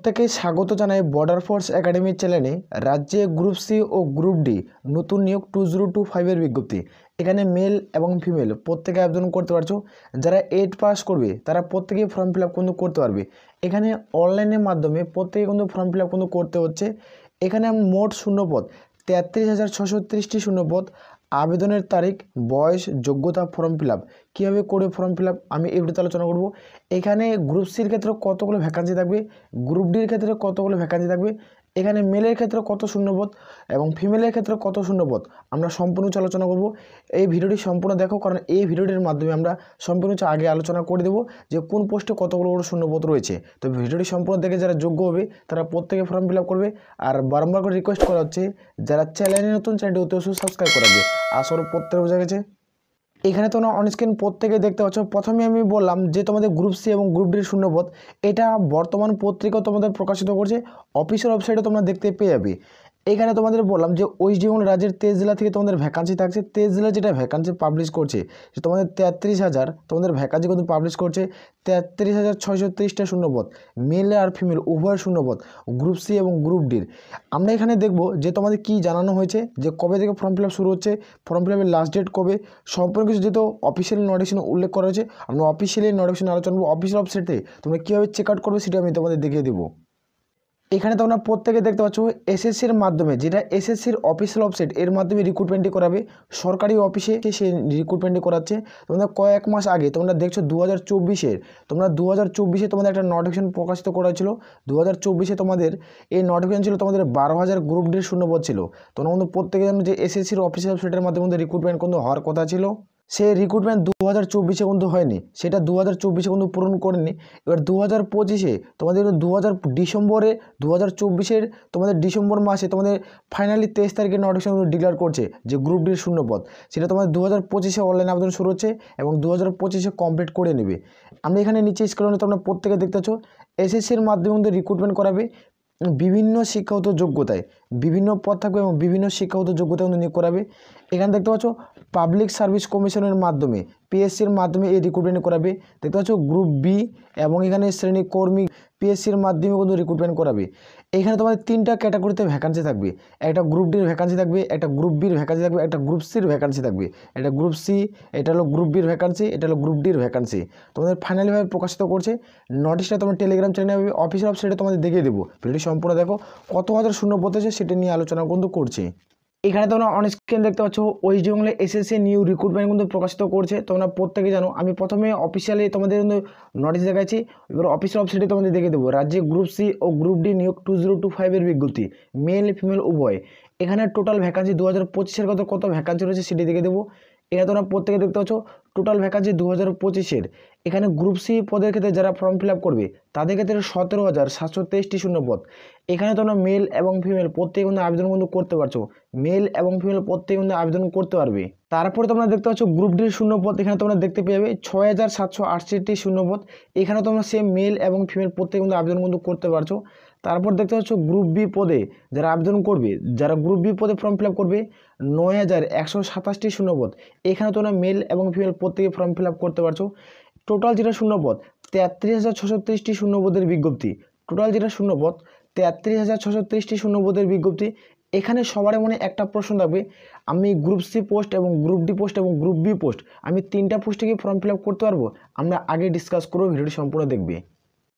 প্রত্যেকেই স্বাগত জানাই বর্ডার ফোর্স একাডেমির চ্যানেলে। রাজ্যে গ্রুপ সি ও গ্রুপ ডি নতুন নিয়োগ 2025-এর বিজ্ঞপ্তি। এখানে মেল এবং ফিমেল প্রত্যেকে আবেদন করতে পারছো। যারা 8 পাস করবে তারা প্রত্যেকেই ফর্ম ফিল আপ কিন্তু করতে পারবে। এখানে অনলাইনের মাধ্যমে প্রত্যেকে কিন্তু ফর্ম ফিল আপ কিন্তু করতে হচ্ছে। এখানে মোট শূন্যপদ 33,630টি শূন্যপদ। আবেদনের তারিখ, বয়স, যোগ্যতা, ফর্ম ফিল আপ কীভাবে করে ফর্ম ফিল আপ আমি এই ভিডিওতে আলোচনা করব। এখানে গ্রুপ সির ক্ষেত্রে কতগুলো ভ্যাকান্সি থাকবে, গ্রুপ ডির ক্ষেত্রে কতগুলো ভ্যাকান্সি থাকবে, এখানে মেলের ক্ষেত্রে কত শূন্যপদ এবং ফিমেলের ক্ষেত্রে কত শূন্যপদ আমরা সম্পূর্ণ আলোচনা করব। এই ভিডিওটি সম্পূর্ণ দেখো, কারণ এই ভিডিওটির মাধ্যমে আমরা সম্পূর্ণ আগে আলোচনা করে দেবো যে কোন পোস্টে কতগুলো শূন্যপদ রয়েছে। তো ভিডিওটি সম্পূর্ণ দেখে যারা যোগ্য হবে তারা প্রত্যেকে ফর্ম ফিল আপ করবে। আর বারবার করে রিকোয়েস্ট করা হচ্ছে যারা চ্যানেলে নতুন, চ্যানেলটি অতি অবশ্যই সাবস্ক্রাইব করে রাখবে। আসলে প্রত্যেক বোঝা গেছে। এখানে তোমরা অনস্ক্রিন প্রত্যেকে দেখতে পাচ্ছ। প্রথমে আমি বললাম যে তোমাদের গ্রুপ সি এবং গ্রুপ ডির শূন্যপদ এটা বর্তমান পত্রিকাও তোমাদের প্রকাশিত করছে, অফিসিয়াল ওয়েবসাইটে তোমরা দেখতে পেয়ে যাবে। এখানে তোমাদের বললাম যে ওয়েস্ট বেঙ্গল রাজ্যের 23 জেলা থেকে তোমাদের ভ্যাকান্সি থাকছে। 23 জেলা যেটা ভ্যাকান্সি পাবলিশ করছে যে তোমাদের 33,000 তোমাদের ভ্যাকান্সি কিন্তু পাবলিশ করছে। 33,630টা শূন্যপদ, মেল আর ফিমেল উভয় শূন্যপদ গ্রুপ সি এবং গ্রুপ ডির। আমরা এখানে দেখব যে তোমাদের কি জানানো হয়েছে, যে কবে থেকে ফর্ম ফিল আপ শুরু হচ্ছে, ফর্ম ফিল আপের লাস্ট ডেট কবে, সম্পূর্ণ কিছু যেহেতু অফিসিয়াল নোটিফিকেশনে উল্লেখ করা হয়েছে। আমরা অফিসিয়ালি নোটিফিকেশন আলোচনা করব। অফিসিয়াল ওয়েবসাইটে তোমরা কীভাবে চেক আউট করবে সেটা আমি তোমাদের দেখিয়ে দেবো। এখানে তোমরা প্রত্যেকে দেখতে পাচ্ছ এসএসসির মাধ্যমে, যেটা এসএসসির অফিসিয়াল ওয়েবসাইট, এর মাধ্যমে রিক্রুটমেন্টটি করাবে সরকারি অফিসে, সে রিক্রুটমেন্টটি করাচ্ছে। তোমরা কয়েক মাস আগে তোমরা দেখছো 2024-এর, তোমরা 2024-এ তোমাদের একটা নোটিফিকেশন প্রকাশিত করা হয়েছিল। 2024-এ তোমাদের এই নোটিফিকেশন ছিল তোমাদের 12,000 গ্রুপ ডির শূন্যপদ ছিল। তোমরা কিন্তু প্রত্যেকে জানো যে এসএসসির অফিসিয়াল ওয়েবসাইটের মাধ্যমে রিক্রুটমেন্ট কিন্তু হওয়ার কথা ছিল। সেই রিক্রুটমেন্ট 2024-এ কিন্তু হয়নি, সেটা 2024-এ কিন্তু পূরণ করেনি। এবার 2025-এ তোমাদের ডিসেম্বরে 2024-এর তোমাদের ডিসেম্বর মাসে তোমাদের ফাইনালি 23 তারিখে নোটিফিকেশন ডিক্লেয়ার করছে যে গ্রুপ ডির শূন্যপদ, সেটা তোমাদের 2025-এ অনলাইন আবেদন শুরু হচ্ছে এবং 2025-এ কমপ্লিট করে নেবে। আমরা এখানে নিচে স্ক্রিনে তোমরা প্রত্যেকে দেখতে পাচ্ছ এসএসসির মাধ্যমে কিন্তু রিক্রুটমেন্ট করাবে বিভিন্ন শিক্ষাগত যোগ্যতায়, বিভিন্ন পদ থাকবে এবং বিভিন্ন শিক্ষাগত যোগ্যতা কিন্তু নিয়োগ করাবে। এখানে দেখতে পাচ্ছ পাবলিক সার্ভিস কমিশনের মাধ্যমে, পিএসসির মাধ্যমে এই রিক্রুটমেন্ট করাবে। দেখতে পাচ্ছ গ্রুপ বি এবং এখানে শ্রেণী কর্মী পিএসসির মাধ্যমে কিন্তু রিক্রুটমেন্ট করাবে। এখানে তোমাদের 3টা ক্যাটাগরিতে ভ্যাকান্সি থাকবে। একটা গ্রুপ ডির ভ্যাকান্সি থাকবে, একটা গ্রুপ বির ভ্যাকান্সি থাকবে, একটা গ্রুপ সির ভ্যাকান্সি থাকবে। এটা গ্রুপ সি, এটা হলো গ্রুপ বির ভ্যাকান্সি, এটা হলো গ্রুপ ডির ভ্যাকান্সি। তোমাদের ফাইনালিভাবে প্রকাশিত করছে। নোটিশটা তোমার টেলিগ্রাম চ্যানেলে অফিসিয়াল ওয়েবসাইটে তোমাদের দেখিয়ে দেবো। ভিডিওটি সম্পূর্ণ দেখো, কত হাজার শূন্যপদ আছে সেটা নিয়ে আলোচনা কিন্তু করছি। এখানে তোমরা অন স্ক্রিন দেখতে পাচ্ছ ওয়েস্ট বেঙ্গলে এসএসসি নিউ রিক্রুটমেন্ট কিন্তু প্রকাশিত করছে। তোমরা প্রত্যেকে জানো, আমি প্রথমে অফিসিয়ালি তোমাদের কিন্তু নোটিশ দেখাচ্ছি, এবার অফিসিয়াল ওয়েবসাইটে তোমাদের দেখে দেবো। রাজ্যে গ্রুপ সি ও গ্রুপ ডি নিয়োগ 2025-এর বিজ্ঞপ্তি, মেল ফিমেল উভয়। এখানে টোটাল ভ্যাকান্সি 2025-এর কত ভ্যাকান্সি রয়েছে সেটি দেখে দেবো। এখানে তোমরা প্রত্যেকে দেখতে পাচ্ছ টোটাল ভ্যাকান্সি 2025-এর। এখানে গ্রুপ সি পদের ক্ষেত্রে যারা ফর্ম ফিল আপ করবে তাদের ক্ষেত্রে 17,723টি শূন্যপদ। এখানে তোমরা মেল এবং ফিমেল প্রত্যেকে কিন্তু আবেদন কিন্তু করতে পারছো, মেল এবং ফিমেল প্রত্যেকে কিন্তু আবেদন করতে পারবে। তারপরে তোমরা দেখতে পাচ্ছ গ্রুপ ডির শূন্যপদ, এখানে তোমরা দেখতে পেয়ে যাবে 6,768টি শূন্যপদ। এখানে তোমরা সেম মেল এবং ফিমেল প্রত্যেকে কিন্তু আবেদন কিন্তু করতে পারছো। তারপর দেখতে পাচ্ছ গ্রুপ বি পদে যারা আবেদন করবে, যারা গ্রুপ বি পদে ফর্ম ফিল আপ করবে 9,127টি শূন্যপদ। এখানে তোমরা মেল এবং ফিমেল প্রত্যেকে ফর্ম ফিল আপ করতে পারছো। টোটাল যেটা শূন্যপদ 33,630টি শূন্যপদের বিজ্ঞপ্তি। টোটাল যেটা শূন্যপদ 33,630টি শূন্যপদের বিজ্ঞপ্তি। এখানে সবার মনে একটা প্রশ্ন থাকবে, আমি গ্রুপ সি পোস্ট এবং গ্রুপ ডি পোস্ট এবং গ্রুপ বি পোস্ট আমি 3টা পোস্টে কি ফর্ম ফিল আপ করতে পারবো? আমরা আগে ডিসকাস করবো, ভিডিওটি সম্পূর্ণ দেখবে।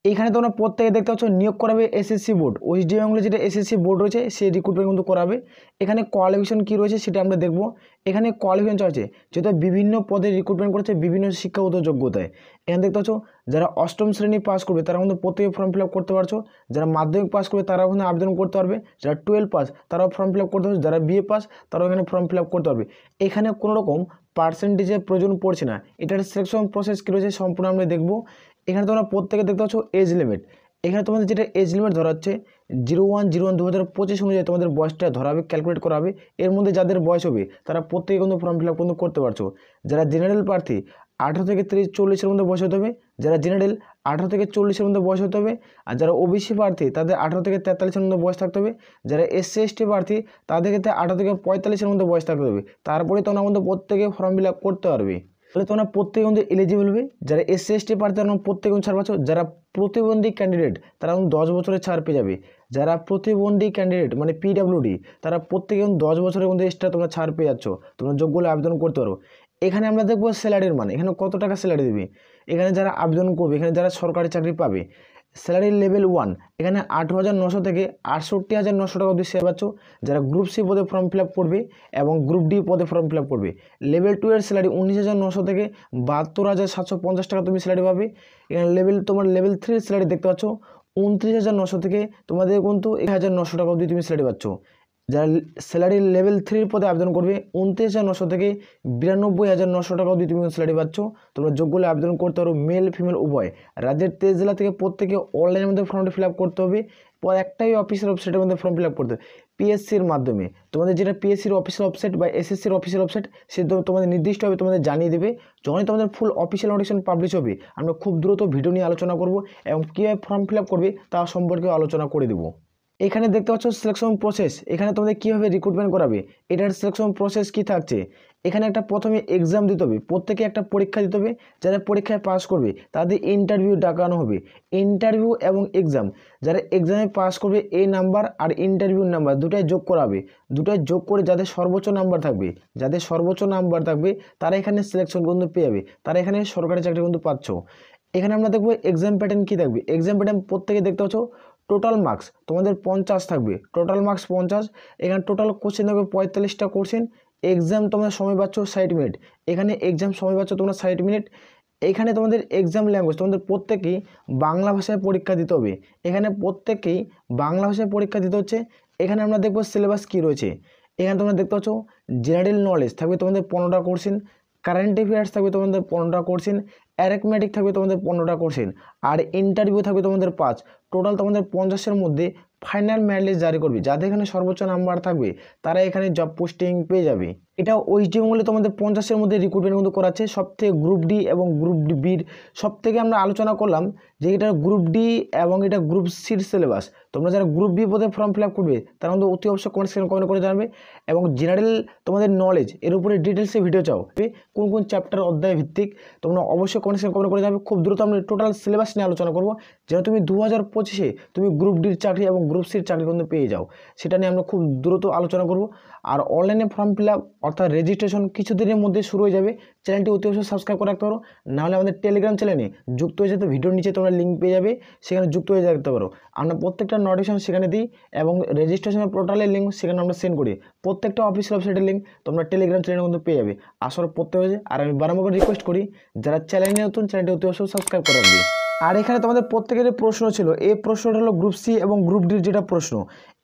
এখানে তোমরা প্রত্যেকে দেখতে পাচ্ছ নিয়োগ করাবে এসএসসি বোর্ড, ওয়েস্ট বেঙ্গলে যেটা এসএসসি বোর্ড রয়েছে সেই রিক্রুটমেন্ট কিন্তু করাবে। এখানে কোয়ালিফিকেশন কী রয়েছে সেটা আমরা দেখবো। এখানে কোয়ালিফিকেশন চাইছে যেহেতু বিভিন্ন পদে রিক্রুটমেন্ট করেছে বিভিন্ন শিক্ষাগত যোগ্যতায়। এখানে দেখতে পাচ্ছ যারা 8ম শ্রেণী পাস করবে তারা কিন্তু প্রত্যেকে ফর্ম ফিল আপ করতে পারছো। যারা মাধ্যমিক পাস করবে তারাও কিন্তু আবেদন করতে পারবে। যারা 12 পাস তারাও ফর্ম ফিল আপ করতে পারবে। যারা বিএ পাস তারাও এখানে ফর্ম ফিল আপ করতে পারবে। এখানে কোনো রকম পার্সেন্টেজের প্রয়োজন পড়ছে না। এটার সিলেকশন প্রসেস কী রয়েছে সম্পূর্ণ আমরা দেখবো। এখানে তোমরা প্রত্যেকে দেখতে পাচ্ছ এজ লিমিট। এখানে তোমাদের যেটা এজ লিমিট ধরা হচ্ছে 01/01/2025 অনুযায়ী তোমাদের বয়সটা ধরা হবে, ক্যালকুলেট করা হবে। এর মধ্যে যাদের বয়স হবে তারা প্রত্যেকে কিন্তু ফর্ম ফিল আপ কিন্তু করতে পারছো। যারা জেনারেল প্রার্থী 18 থেকে 40-এর মধ্যে বয়স হতে হবে, যারা জেনারেল 18 থেকে 40-এর মধ্যে বয়স হতে হবে। আর যারা ওবিসি প্রার্থী তাদের 18 থেকে 43-এর মধ্যে বয়স থাকতে হবে। যারা এসসি এসটি প্রার্থী তাদের ক্ষেত্রে 18 থেকে 45-এর মধ্যে বয়স থাকতে হবে। তারপরে তোমরা আমাদের প্রত্যেকে ফর্ম ফিল আপ করতে পারবে। তাহলে তোমরা প্রত্যেকে কিন্তু এলিজিবল হবে। যারা SC ST প্রার্থী তারা প্রত্যেকে ছাড় পাচ্ছ। যারা প্রতিবন্ধী ক্যান্ডিডেট তারা 10 বছরের ছাড় পেয়ে যাবে। যারা প্রতিবন্ধী ক্যান্ডিডেট মানে PWD তারা প্রত্যেকে 10 বছরের মধ্যে এক্সট্রা তোমরা ছাড় পেয়ে যাচ্ছ, তোমরা যোগ্য হলে আবেদন করতে পারো। এখানে আমরা দেখবো স্যালারির মান, এখানে কত টাকা স্যালারি দেবে। এখানে যারা আবেদন করবে, এখানে যারা সরকারি চাকরি পাবে, স্যালারি লেভেল 1 এখানে 18,900 থেকে 68,900 টাকা অবধি সেবা পাচ্ছ। যারা গ্রুপ সি পদে ফর্ম ফিল আপ করবে এবং গ্রুপ ডি পদে ফর্ম ফিল আপ করবে, লেভেল 2 এর স্যালারি 19,900 থেকে 72,750 টাকা তুমি স্যালারি পাবে। এখানে তোমার লেভেল 3 এর স্যালারি দেখতে পাচ্ছ 29,900 থেকে তোমাদের কিন্তু 1,900 টাকা অবধি তুমি স্যালারি পাচ্ছ। যারা স্যালারি লেভেল 3 পদে আবেদন করবে 29,900 থেকে 92,900 টাকা অবধি তুমি স্যালারি পাচ্ছ। তোমরা যোগ্য হলে আবেদন করতে পারো, মেল ফিমেল উভয়। রাজ্যের 23 জেলা থেকে প্রত্যেকে অনলাইনের মধ্যে ফর্মটি ফিল আপ করতে হবে। পর একটাই অফিসিয়াল ওয়েবসাইটের মধ্যে ফর্ম ফিল আপ করতে হবে PSCর মাধ্যমে। তোমাদের যেটা PSCর অফিসিয়াল ওয়েবসাইট বা SSCর অফিসিয়াল ওয়েবসাইট সে তোমাদের নির্দিষ্টভাবে তোমাদের জানিয়ে দেবে। যখনই তোমাদের ফুল অফিসিয়াল নোটিফিকেশন পাবলিশ হবে আমরা খুব দ্রুত ভিডিও নিয়ে আলোচনা করব এবং কীভাবে ফর্ম ফিল আপ করবে তা সম্পর্কে আলোচনা করে দেবো। এখানে দেখতে পাচ্ছ সিলেকশন প্রসেস, এখানে তোমাদের কীভাবে রিক্রুটমেন্ট করাবে এটার সিলেকশন প্রসেস কী থাকছে। এখানে একটা প্রথমে এক্সাম দিতে হবে, প্রত্যেকে একটা পরীক্ষা দিতে হবে। যারা পরীক্ষায় পাস করবে তাদের ইন্টারভিউ ডাকানো হবে। ইন্টারভিউ এবং এক্সাম, যারা এক্সামে পাস করবে এই নাম্বার আর ইন্টারভিউ নাম্বার দুটাই যোগ করাবে। দুটাই যোগ করে যাদের সর্বোচ্চ নাম্বার থাকবে তারা এখানে সিলেকশন কিন্তু পেয়ে যাবে, তারা এখানে সরকারি চাকরি কিন্তু পাচ্ছ। এখানে আমরা দেখবো এক্সাম প্যাটার্ন কী থাকবে। এক্সাম প্যাটার্ন প্রত্যেকে দেখতে পাচ্ছ টোটাল মার্কস তোমাদের 50 থাকবে, টোটাল মার্কস 50। এখানে টোটাল কোশ্চেন থাকবে 45টা কোশ্চেন। এক্সাম তোমরা সময় পাচ্ছ 60 মিনিট, এখানে এক্সাম সময় পাচ্ছ তোমরা 60 মিনিট। এখানে তোমাদের এক্সাম ল্যাঙ্গুয়েজ তোমাদের প্রত্যেকেই বাংলা ভাষায় পরীক্ষা দিতে হবে, এখানে প্রত্যেকেই বাংলা ভাষায় পরীক্ষা দিতে হচ্ছে। এখানে আমরা দেখবো সিলেবাস কী রয়েছে। এখানে তোমরা দেখতে পাচ্ছ জেনারেল নলেজ থাকবে তোমাদের 15টা কোশ্চেন, কারেন্ট অ্যাফেয়ার্স থাকবে তোমাদের 15টা কোশ্চেন, অ্যারিথমেটিক থাকবে তোমাদের 15টা কোশ্চেন, আর ইন্টারভিউ থাকবে তোমাদের 5। টোটাল তোমাদের 50-এর মধ্যে ফাইনাল মেরিট লিস্ট জারি করবে। যাদের এখানে সর্বোচ্চ নাম্বার থাকবে তারা এখানে জব পোস্টিং পেয়ে যাবে। এটা ওয়েস্ট বেঙ্গলে তোমাদের 50-এর মধ্যে রিক্রুটমেন্ট কিন্তু করাচ্ছে। সবথেকে গ্রুপ ডি এবং গ্রুপ বির সবথেকে আমরা আলোচনা করলাম যে এটা গ্রুপ ডি এবং এটা গ্রুপ সির সিলেবাস। তোমরা যারা গ্রুপ বি পদে ফর্ম ফিল আপ করবে তারা কিন্তু অতি অবশ্যই কমেন্ট করে জানাবে। এবং জেনারেল তোমাদের নলেজ এর উপরে ডিটেলসে ভিডিও চাও, কোন কোন চ্যাপ্টার অধ্যায় ভিত্তিক তোমরা অবশ্যই কমেন্ট করে জানাবে। খুব দ্রুত আমরা টোটাল সিলেবাস নিয়ে আলোচনা করবো যেন তুমি 2025-এ তুমি গ্রুপ ডির চাকরি এবং গ্রুপ সির চাকরি কিন্তু পেয়ে যাও, সেটা নিয়ে আমরা খুব দ্রুত আলোচনা করব। আর অনলাইনে ফর্ম ফিল আপ অর্থাৎ রেজিস্ট্রেশন কিছুদিনের মধ্যে শুরু হয়ে যাবে। চ্যানেলটি অতি অবশ্যই সাবস্ক্রাইব করে রাখতে পারো, নাহলে আমাদের টেলিগ্রাম চ্যানেলে যুক্ত হয়ে যেতে ভিডিওর নিচে তোমরা লিঙ্ক পেয়ে যাবে, সেখানে যুক্ত হয়ে যেতে পারো। আমরা প্রত্যেকটা নোটিফিকেশন সেখানে দিই এবং রেজিস্ট্রেশনের পোর্টালের লিঙ্ক সেখানে আমরা সেন্ড করি। প্রত্যেকটা অফিসিয়াল ওয়েবসাইটের লিঙ্ক তোমরা টেলিগ্রাম চ্যানেলে কিন্তু পেয়ে যাবে। আসলে পড়তে হয়েছে। আর আমি বারবার রিকোয়েস্ট করি যারা চ্যানেলে নতুন চ্যানেলটি অতি অবশ্যই সাবস্ক্রাইব করে রাখবে। আর এখানে তোমাদের প্রত্যেকের প্রশ্ন ছিল, এই প্রশ্নটা হলো গ্রুপ সি এবং গ্রুপ ডির যেটা প্রশ্ন।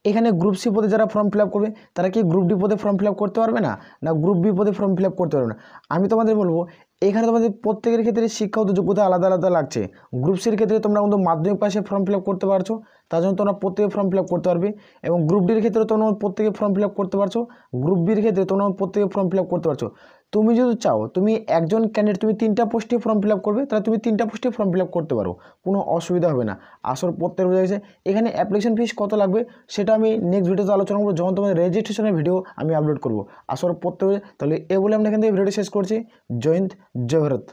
এখানে গ্রুপ সি পদে যারা ফর্ম ফিল আপ করবে তারা কি গ্রুপ ডি পদে ফর্ম ফিল আপ করতে পারবে না, না গ্রুপ বি পদে ফর্ম ফিল আপ করতে পারবে না? আমি তোমাদের বলবো এখানে তোমাদের প্রত্যেকের ক্ষেত্রে শিক্ষাগত যোগ্যতা আলাদা আলাদা লাগছে। গ্রুপ সির ক্ষেত্রে তোমরা কিন্তু মাধ্যমিক পাশে ফর্ম ফিল আপ করতে পারছো, তার জন্য তোমরা প্রত্যেকে ফর্ম ফিল আপ করতে পারবে। এবং গ্রুপ ডির ক্ষেত্রে তোমরা প্রত্যেকে ফর্ম ফিল আপ করতে পারছো, গ্রুপ বির ক্ষেত্রে তোমরা প্রত্যেকে ফর্ম ফিল আপ করতে পারছো। তুমি যদি চাও তুমি একজন ক্যান্ডিডেট তুমি 3টা পোস্টে ফর্ম ফিল আপ করবে, তাহলে তুমি 3টা পোস্টে ফর্ম ফিল আপ করতে পারো, কোনো অসুবিধা হবে না। আসল প্রত্যেক বোঝা গেছে। এখানে অ্যাপ্লিকেশন ফিস কত লাগবে সেটা আমি নেক্সট ভিডিওতে আলোচনা করবো, যখন তোমাদের রেজিস্ট্রেশনের ভিডিও আমি আপলোড করবো। আসল প্রত্যেক, তাহলে এ বলে আমরা এখান থেকে ভিডিওটি শেষ করছি। জয় হিন্দ, জয় ভারত।